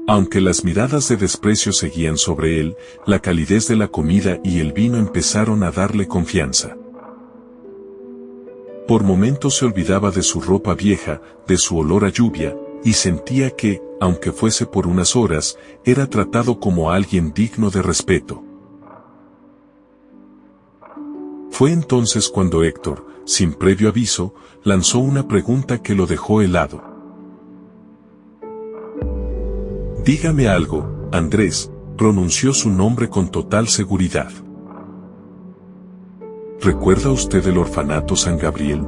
Aunque las miradas de desprecio seguían sobre él, la calidez de la comida y el vino empezaron a darle confianza. Por momentos se olvidaba de su ropa vieja, de su olor a lluvia, y sentía que, aunque fuese por unas horas, era tratado como alguien digno de respeto. Fue entonces cuando Héctor, sin previo aviso, lanzó una pregunta que lo dejó helado. «Dígame algo, Andrés», pronunció su nombre con total seguridad. «¿Recuerda usted el orfanato San Gabriel?».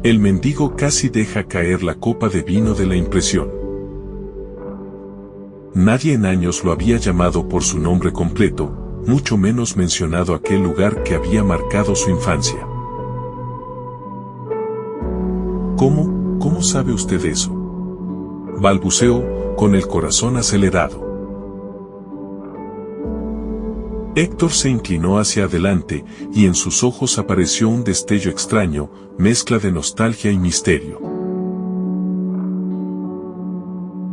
El mendigo casi deja caer la copa de vino de la impresión. Nadie en años lo había llamado por su nombre completo, mucho menos mencionado aquel lugar que había marcado su infancia. ¿Cómo sabe usted eso?», balbuceó, con el corazón acelerado. Héctor se inclinó hacia adelante, y en sus ojos apareció un destello extraño, mezcla de nostalgia y misterio.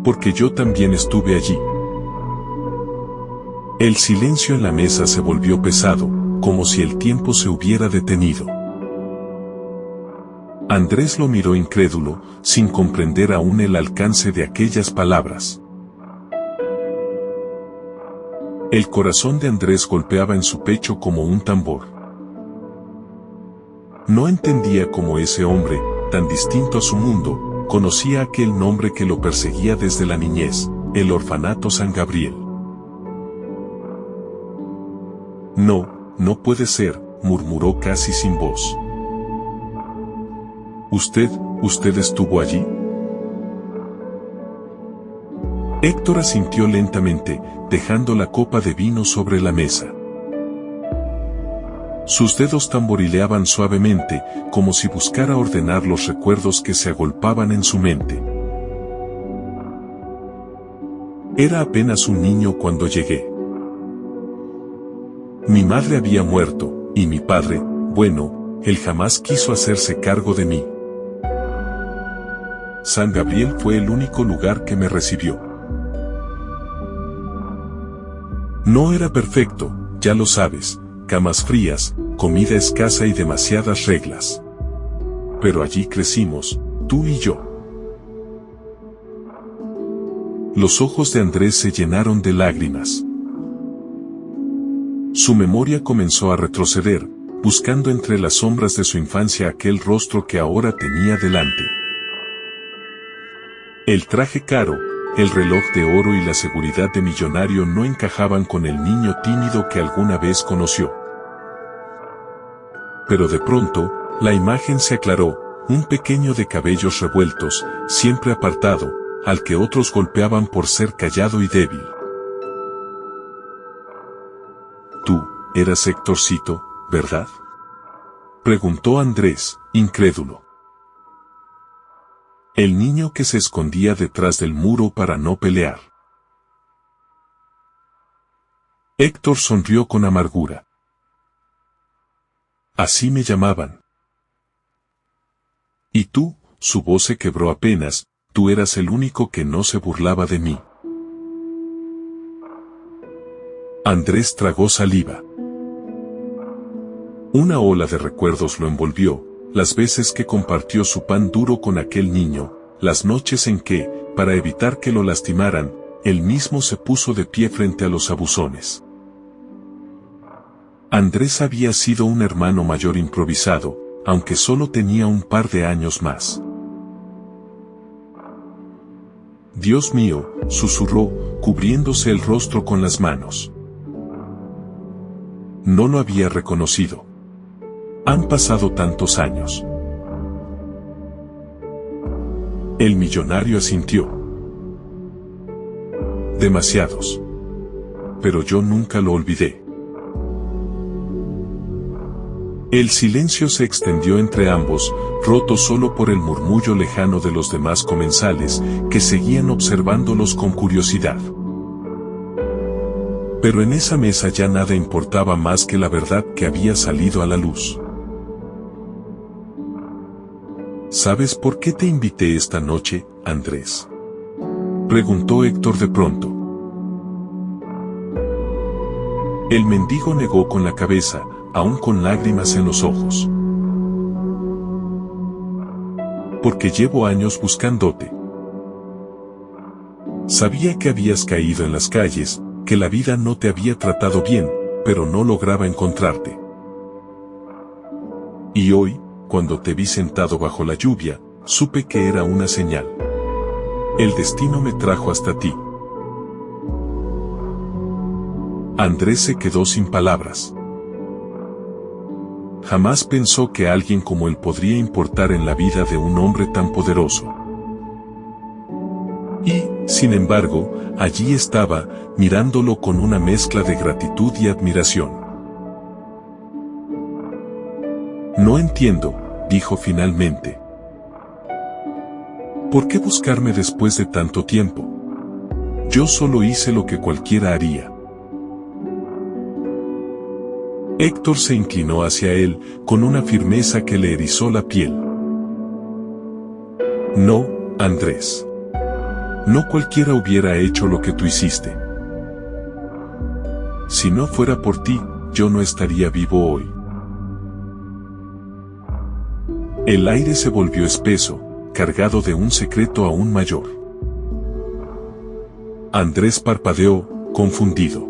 «Porque yo también estuve allí». El silencio en la mesa se volvió pesado, como si el tiempo se hubiera detenido. Andrés lo miró incrédulo, sin comprender aún el alcance de aquellas palabras. El corazón de Andrés golpeaba en su pecho como un tambor. No entendía cómo ese hombre, tan distinto a su mundo, conocía aquel nombre que lo perseguía desde la niñez, el orfanato San Gabriel. No puede ser», murmuró casi sin voz. ¿Usted estuvo allí?». Héctor asintió lentamente, dejando la copa de vino sobre la mesa. Sus dedos tamborileaban suavemente, como si buscara ordenar los recuerdos que se agolpaban en su mente. «Era apenas un niño cuando llegué. Mi madre había muerto, y mi padre, bueno, él jamás quiso hacerse cargo de mí. San Gabriel fue el único lugar que me recibió. No era perfecto, ya lo sabes, camas frías, comida escasa y demasiadas reglas. Pero allí crecimos, tú y yo». Los ojos de Andrés se llenaron de lágrimas. Su memoria comenzó a retroceder, buscando entre las sombras de su infancia aquel rostro que ahora tenía delante. El traje caro, el reloj de oro y la seguridad de millonario no encajaban con el niño tímido que alguna vez conoció. Pero de pronto, la imagen se aclaró, un pequeño de cabellos revueltos, siempre apartado, al que otros golpeaban por ser callado y débil. «Tú, eras Héctorcito, ¿verdad?», preguntó Andrés, incrédulo. El niño que se escondía detrás del muro para no pelear. Héctor sonrió con amargura. «Así me llamaban». «Y tú», su voz se quebró apenas, «tú eras el único que no se burlaba de mí». Andrés tragó saliva. Una ola de recuerdos lo envolvió, las veces que compartió su pan duro con aquel niño, las noches en que, para evitar que lo lastimaran, él mismo se puso de pie frente a los abusones. Andrés había sido un hermano mayor improvisado, aunque solo tenía un par de años más. «Dios mío», susurró, cubriéndose el rostro con las manos. No lo había reconocido. Han pasado tantos años. El millonario asintió. «Demasiados. Pero yo nunca lo olvidé». El silencio se extendió entre ambos, roto solo por el murmullo lejano de los demás comensales, que seguían observándolos con curiosidad. Pero en esa mesa ya nada importaba más que la verdad que había salido a la luz. «¿Sabes por qué te invité esta noche?», Andrés?, preguntó Héctor de pronto. El mendigo negó con la cabeza, aún con lágrimas en los ojos. Porque llevo años buscándote. Sabía que habías caído en las calles, que la vida no te había tratado bien, pero no lograba encontrarte. Y hoy, cuando te vi sentado bajo la lluvia, supe que era una señal. El destino me trajo hasta ti. Andrés se quedó sin palabras. Jamás pensó que alguien como él podría importar en la vida de un hombre tan poderoso. Y, sin embargo, allí estaba, mirándolo con una mezcla de gratitud y admiración. No entiendo, dijo finalmente. ¿Por qué buscarme después de tanto tiempo? Yo solo hice lo que cualquiera haría. Héctor se inclinó hacia él, con una firmeza que le erizó la piel. No, Andrés. No cualquiera hubiera hecho lo que tú hiciste. Si no fuera por ti, yo no estaría vivo hoy. El aire se volvió espeso, cargado de un secreto aún mayor. Andrés parpadeó, confundido.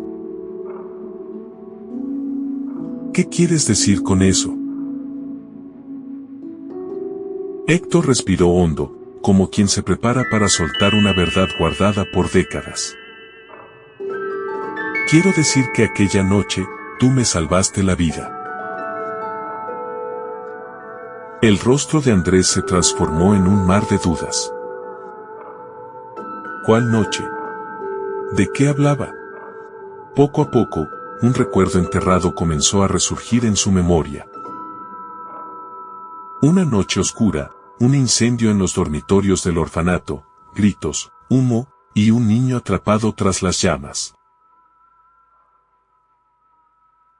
¿Qué quieres decir con eso? Héctor respiró hondo, como quien se prepara para soltar una verdad guardada por décadas. Quiero decir que aquella noche, tú me salvaste la vida. El rostro de Andrés se transformó en un mar de dudas. ¿Cuál noche? ¿De qué hablaba? Poco a poco, un recuerdo enterrado comenzó a resurgir en su memoria. Una noche oscura, un incendio en los dormitorios del orfanato, gritos, humo, y un niño atrapado tras las llamas.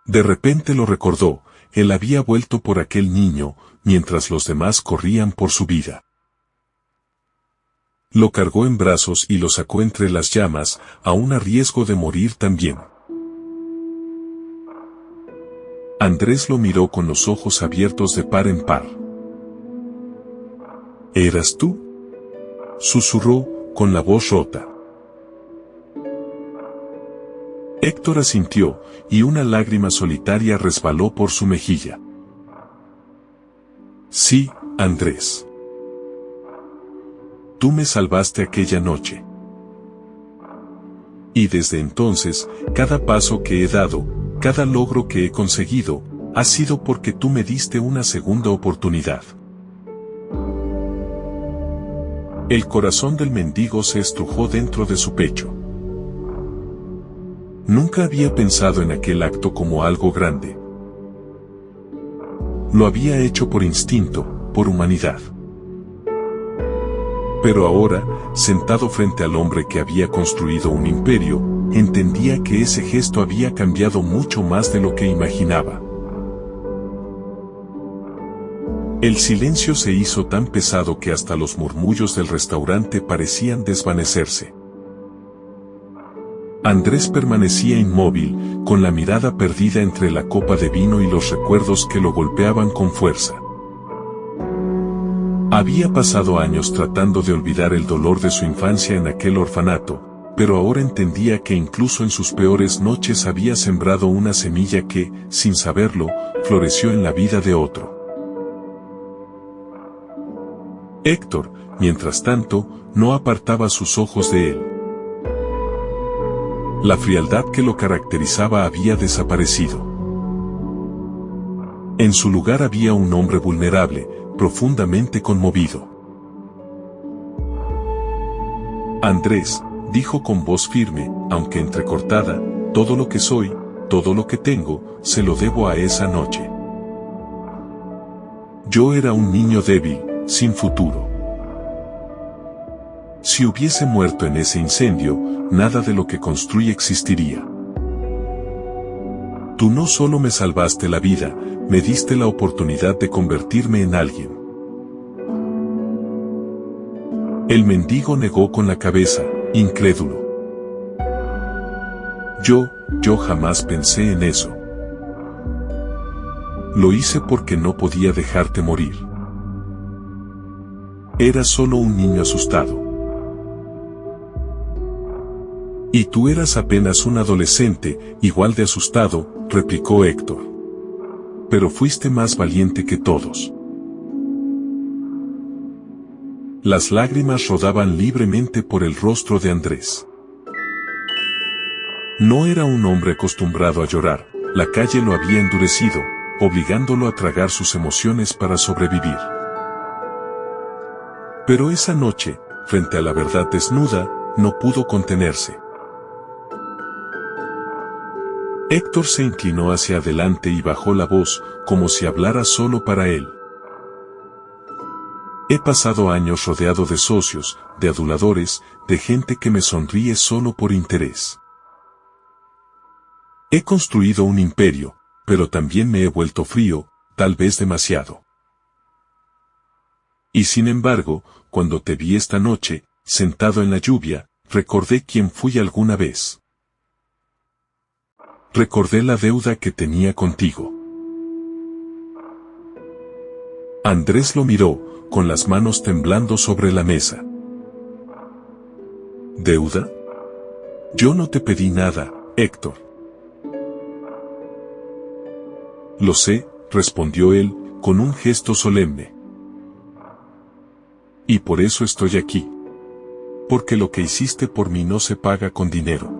De repente lo recordó, él había vuelto por aquel niño, mientras los demás corrían por su vida. Lo cargó en brazos y lo sacó entre las llamas, aún a riesgo de morir también. Andrés lo miró con los ojos abiertos de par en par. ¿Eras tú?, susurró, con la voz rota. Héctor asintió, y una lágrima solitaria resbaló por su mejilla. Sí, Andrés. Tú me salvaste aquella noche. Y desde entonces, cada paso que he dado, cada logro que he conseguido, ha sido porque tú me diste una segunda oportunidad. El corazón del mendigo se estrujó dentro de su pecho. Nunca había pensado en aquel acto como algo grande. Lo había hecho por instinto, por humanidad. Pero ahora, sentado frente al hombre que había construido un imperio, entendía que ese gesto había cambiado mucho más de lo que imaginaba. El silencio se hizo tan pesado que hasta los murmullos del restaurante parecían desvanecerse. Andrés permanecía inmóvil, con la mirada perdida entre la copa de vino y los recuerdos que lo golpeaban con fuerza. Había pasado años tratando de olvidar el dolor de su infancia en aquel orfanato, pero ahora entendía que incluso en sus peores noches había sembrado una semilla que, sin saberlo, floreció en la vida de otro. Héctor, mientras tanto, no apartaba sus ojos de él. La frialdad que lo caracterizaba había desaparecido. En su lugar había un hombre vulnerable, profundamente conmovido. Andrés, dijo con voz firme, aunque entrecortada, todo lo que soy, todo lo que tengo, se lo debo a esa noche. Yo era un niño débil, sin futuro. Si hubiese muerto en ese incendio, nada de lo que construí existiría. Tú no solo me salvaste la vida, me diste la oportunidad de convertirme en alguien. El mendigo negó con la cabeza, incrédulo. Yo jamás pensé en eso. Lo hice porque no podía dejarte morir. Era solo un niño asustado. Y tú eras apenas un adolescente, igual de asustado, replicó Héctor. Pero fuiste más valiente que todos. Las lágrimas rodaban libremente por el rostro de Andrés. No era un hombre acostumbrado a llorar, la calle lo había endurecido, obligándolo a tragar sus emociones para sobrevivir. Pero esa noche, frente a la verdad desnuda, no pudo contenerse. Héctor se inclinó hacia adelante y bajó la voz, como si hablara solo para él. He pasado años rodeado de socios, de aduladores, de gente que me sonríe solo por interés. He construido un imperio, pero también me he vuelto frío, tal vez demasiado. Y sin embargo, cuando te vi esta noche, sentado en la lluvia, recordé quién fui alguna vez. Recordé la deuda que tenía contigo. Andrés lo miró, con las manos temblando sobre la mesa. ¿Deuda? Yo no te pedí nada, Héctor. Lo sé, respondió él, con un gesto solemne. Y por eso estoy aquí. Porque lo que hiciste por mí no se paga con dinero.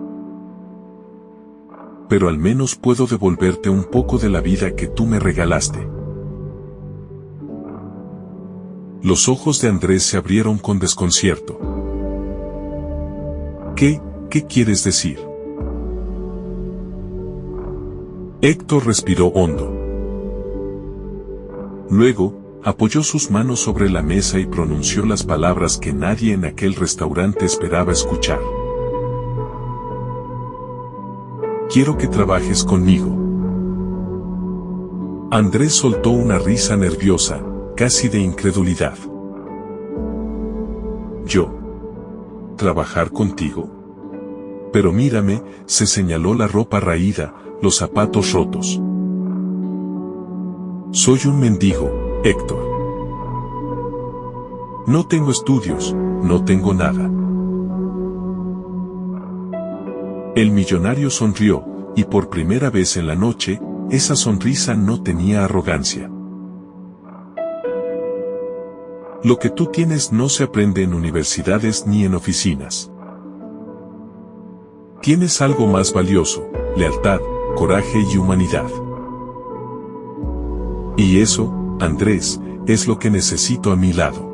Pero al menos puedo devolverte un poco de la vida que tú me regalaste. Los ojos de Andrés se abrieron con desconcierto. ¿Qué quieres decir? Héctor respiró hondo. Luego, apoyó sus manos sobre la mesa y pronunció las palabras que nadie en aquel restaurante esperaba escuchar. Quiero que trabajes conmigo. Andrés soltó una risa nerviosa, casi de incredulidad. ¿Yo? ¿Trabajar contigo? Pero mírame, se señaló la ropa raída, los zapatos rotos. Soy un mendigo, Héctor. No tengo estudios, no tengo nada. El millonario sonrió, y por primera vez en la noche, esa sonrisa no tenía arrogancia. Lo que tú tienes no se aprende en universidades ni en oficinas. Tienes algo más valioso, lealtad, coraje y humanidad. Y eso, Andrés, es lo que necesito a mi lado.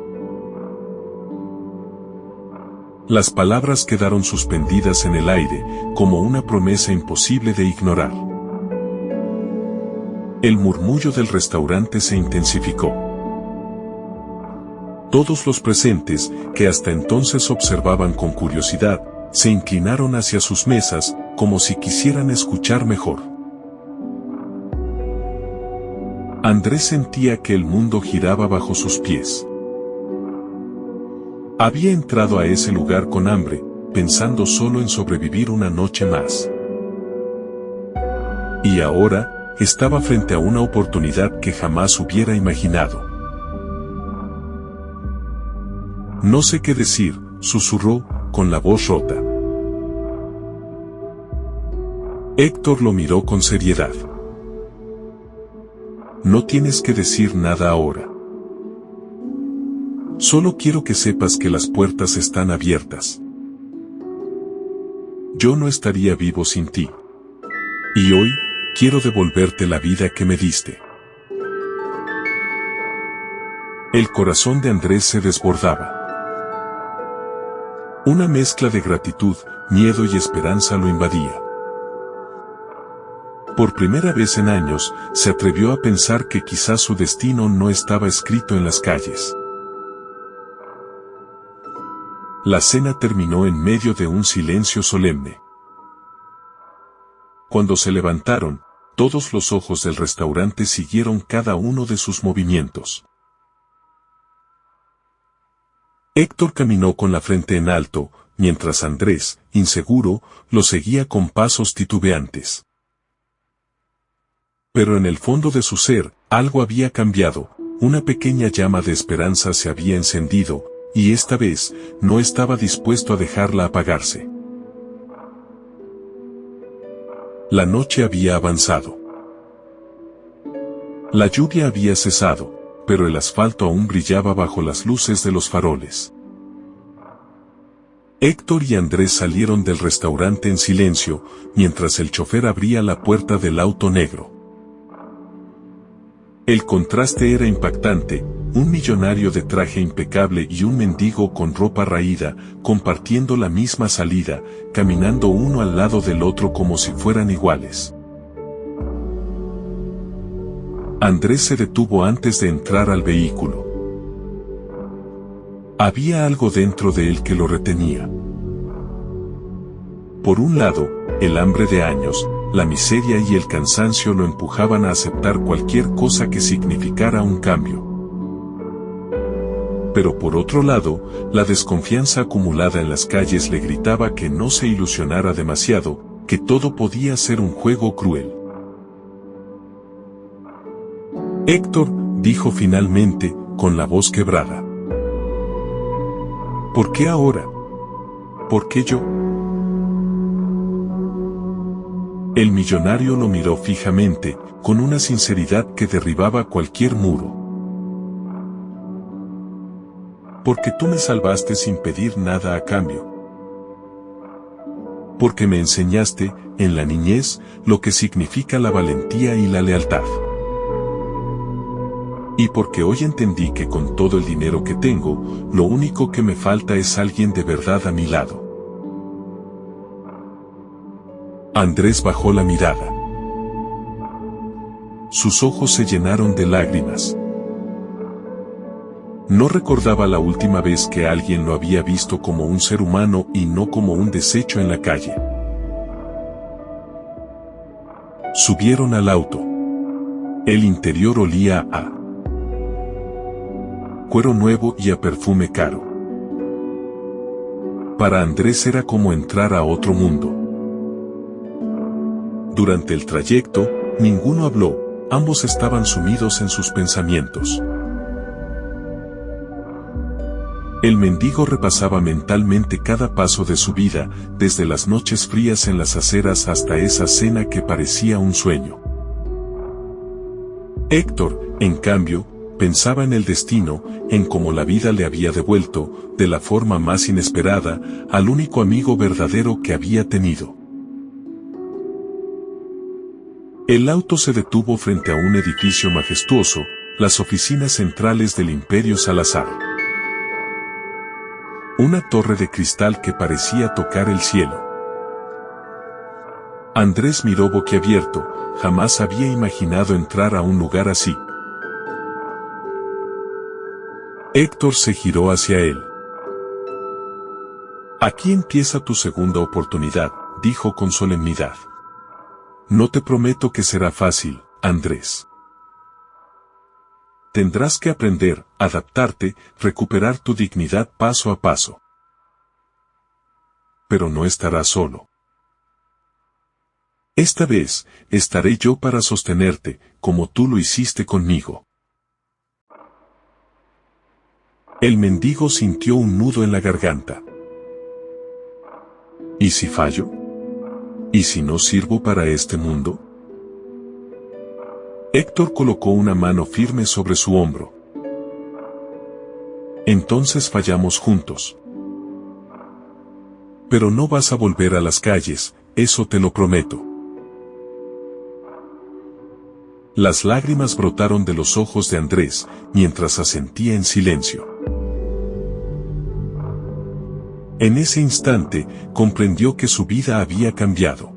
Las palabras quedaron suspendidas en el aire, como una promesa imposible de ignorar. El murmullo del restaurante se intensificó. Todos los presentes, que hasta entonces observaban con curiosidad, se inclinaron hacia sus mesas, como si quisieran escuchar mejor. Andrés sentía que el mundo giraba bajo sus pies. Había entrado a ese lugar con hambre, pensando solo en sobrevivir una noche más. Y ahora, estaba frente a una oportunidad que jamás hubiera imaginado. No sé qué decir, susurró, con la voz rota. Héctor lo miró con seriedad. No tienes que decir nada ahora. Solo quiero que sepas que las puertas están abiertas. Yo no estaría vivo sin ti. Y hoy, quiero devolverte la vida que me diste. El corazón de Andrés se desbordaba. Una mezcla de gratitud, miedo y esperanza lo invadía. Por primera vez en años, se atrevió a pensar que quizás su destino no estaba escrito en las calles. La cena terminó en medio de un silencio solemne. Cuando se levantaron, todos los ojos del restaurante siguieron cada uno de sus movimientos. Héctor caminó con la frente en alto, mientras Andrés, inseguro, lo seguía con pasos titubeantes. Pero en el fondo de su ser, algo había cambiado, una pequeña llama de esperanza se había encendido, y esta vez, no estaba dispuesto a dejarla apagarse. La noche había avanzado. La lluvia había cesado, pero el asfalto aún brillaba bajo las luces de los faroles. Héctor y Andrés salieron del restaurante en silencio, mientras el chofer abría la puerta del auto negro. El contraste era impactante, un millonario de traje impecable y un mendigo con ropa raída, compartiendo la misma salida, caminando uno al lado del otro como si fueran iguales. Andrés se detuvo antes de entrar al vehículo. Había algo dentro de él que lo retenía. Por un lado, el hambre de años, la miseria y el cansancio lo empujaban a aceptar cualquier cosa que significara un cambio. Pero por otro lado, la desconfianza acumulada en las calles le gritaba que no se ilusionara demasiado, que todo podía ser un juego cruel. Héctor, dijo finalmente, con la voz quebrada. ¿Por qué ahora? ¿Por qué yo? El millonario lo miró fijamente, con una sinceridad que derribaba cualquier muro. Porque tú me salvaste sin pedir nada a cambio. Porque me enseñaste, en la niñez, lo que significa la valentía y la lealtad. Y porque hoy entendí que con todo el dinero que tengo, lo único que me falta es alguien de verdad a mi lado. Andrés bajó la mirada. Sus ojos se llenaron de lágrimas. No recordaba la última vez que alguien lo había visto como un ser humano y no como un desecho en la calle. Subieron al auto. El interior olía a cuero nuevo y a perfume caro. Para Andrés era como entrar a otro mundo. Durante el trayecto, ninguno habló, ambos estaban sumidos en sus pensamientos. El mendigo repasaba mentalmente cada paso de su vida, desde las noches frías en las aceras hasta esa cena que parecía un sueño. Héctor, en cambio, pensaba en el destino, en cómo la vida le había devuelto, de la forma más inesperada, al único amigo verdadero que había tenido. El auto se detuvo frente a un edificio majestuoso, las oficinas centrales del Imperio Salazar. Una torre de cristal que parecía tocar el cielo. Andrés miró boquiabierto, jamás había imaginado entrar a un lugar así. Héctor se giró hacia él. Aquí empieza tu segunda oportunidad, dijo con solemnidad. No te prometo que será fácil, Andrés. Tendrás que aprender, adaptarte, recuperar tu dignidad paso a paso. Pero no estarás solo. Esta vez, estaré yo para sostenerte, como tú lo hiciste conmigo. El mendigo sintió un nudo en la garganta. ¿Y si fallo? ¿Y si no sirvo para este mundo? Héctor colocó una mano firme sobre su hombro. Entonces fallamos juntos. Pero no vas a volver a las calles, eso te lo prometo. Las lágrimas brotaron de los ojos de Andrés, mientras asentía en silencio. En ese instante, comprendió que su vida había cambiado.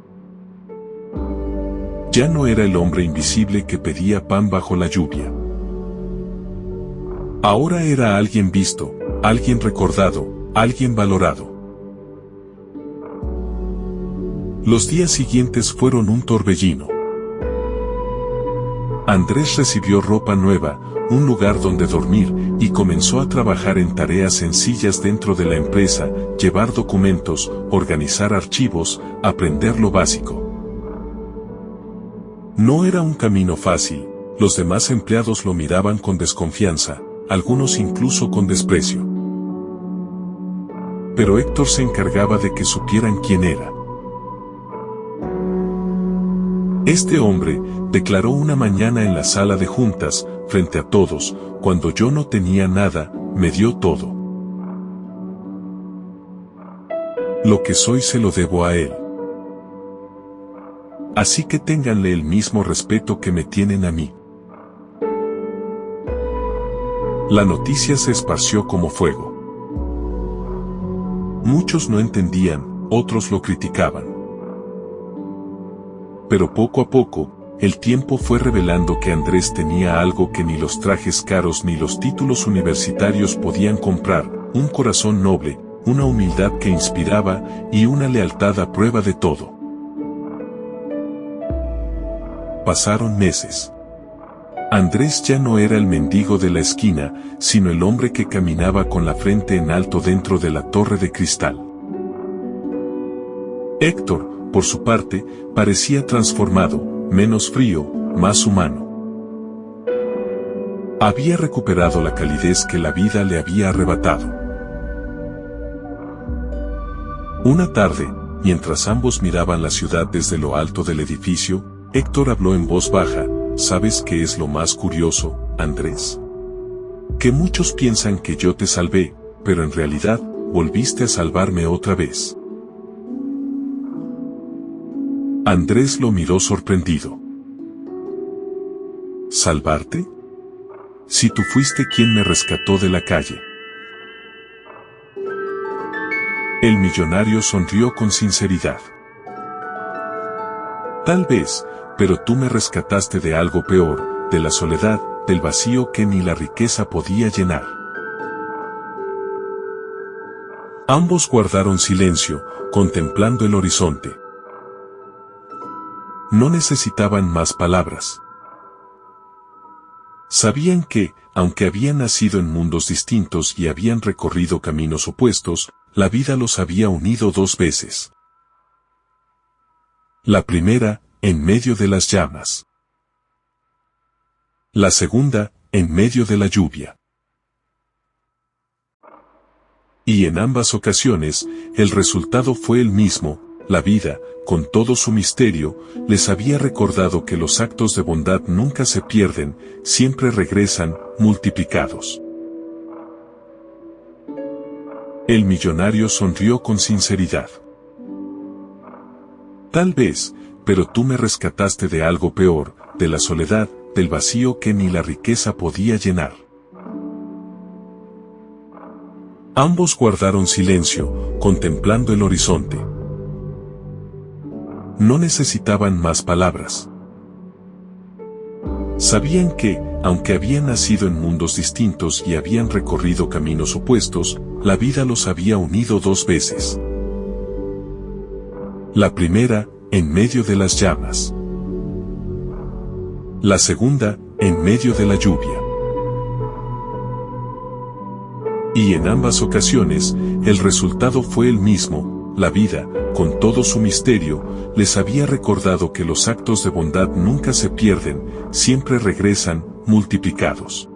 Ya no era el hombre invisible que pedía pan bajo la lluvia. Ahora era alguien visto, alguien recordado, alguien valorado. Los días siguientes fueron un torbellino. Andrés recibió ropa nueva, un lugar donde dormir, y comenzó a trabajar en tareas sencillas dentro de la empresa, llevar documentos, organizar archivos, aprender lo básico. No era un camino fácil, los demás empleados lo miraban con desconfianza, algunos incluso con desprecio. Pero Héctor se encargaba de que supieran quién era. Este hombre, declaró una mañana en la sala de juntas, frente a todos, cuando yo no tenía nada, me dio todo. Lo que soy se lo debo a él. Así que ténganle el mismo respeto que me tienen a mí. La noticia se esparció como fuego. Muchos no entendían, otros lo criticaban. Pero poco a poco, el tiempo fue revelando que Andrés tenía algo que ni los trajes caros ni los títulos universitarios podían comprar, un corazón noble, una humildad que inspiraba y una lealtad a prueba de todo. Pasaron meses. Andrés ya no era el mendigo de la esquina, sino el hombre que caminaba con la frente en alto dentro de la torre de cristal. Héctor, por su parte, parecía transformado, menos frío, más humano. Había recuperado la calidez que la vida le había arrebatado. Una tarde, mientras ambos miraban la ciudad desde lo alto del edificio, Héctor habló en voz baja: ¿sabes qué es lo más curioso, Andrés? Que muchos piensan que yo te salvé, pero en realidad, volviste a salvarme otra vez. Andrés lo miró sorprendido. ¿Salvarte? Si tú fuiste quien me rescató de la calle. El millonario sonrió con sinceridad. Tal vez, pero tú me rescataste de algo peor, de la soledad, del vacío que ni la riqueza podía llenar. Ambos guardaron silencio, contemplando el horizonte. No necesitaban más palabras. Sabían que, aunque habían nacido en mundos distintos y habían recorrido caminos opuestos, la vida los había unido dos veces. La primera, en medio de las llamas. La segunda, en medio de la lluvia. Y en ambas ocasiones, el resultado fue el mismo: la vida, con todo su misterio, les había recordado que los actos de bondad nunca se pierden, siempre regresan, multiplicados. El millonario sonrió con sinceridad. Tal vez, pero tú me rescataste de algo peor, de la soledad, del vacío que ni la riqueza podía llenar. Ambos guardaron silencio, contemplando el horizonte. No necesitaban más palabras. Sabían que, aunque habían nacido en mundos distintos y habían recorrido caminos opuestos, la vida los había unido dos veces. La primera, en medio de las llamas. La segunda, en medio de la lluvia. Y en ambas ocasiones, el resultado fue el mismo: la vida, con todo su misterio, les había recordado que los actos de bondad nunca se pierden, siempre regresan, multiplicados.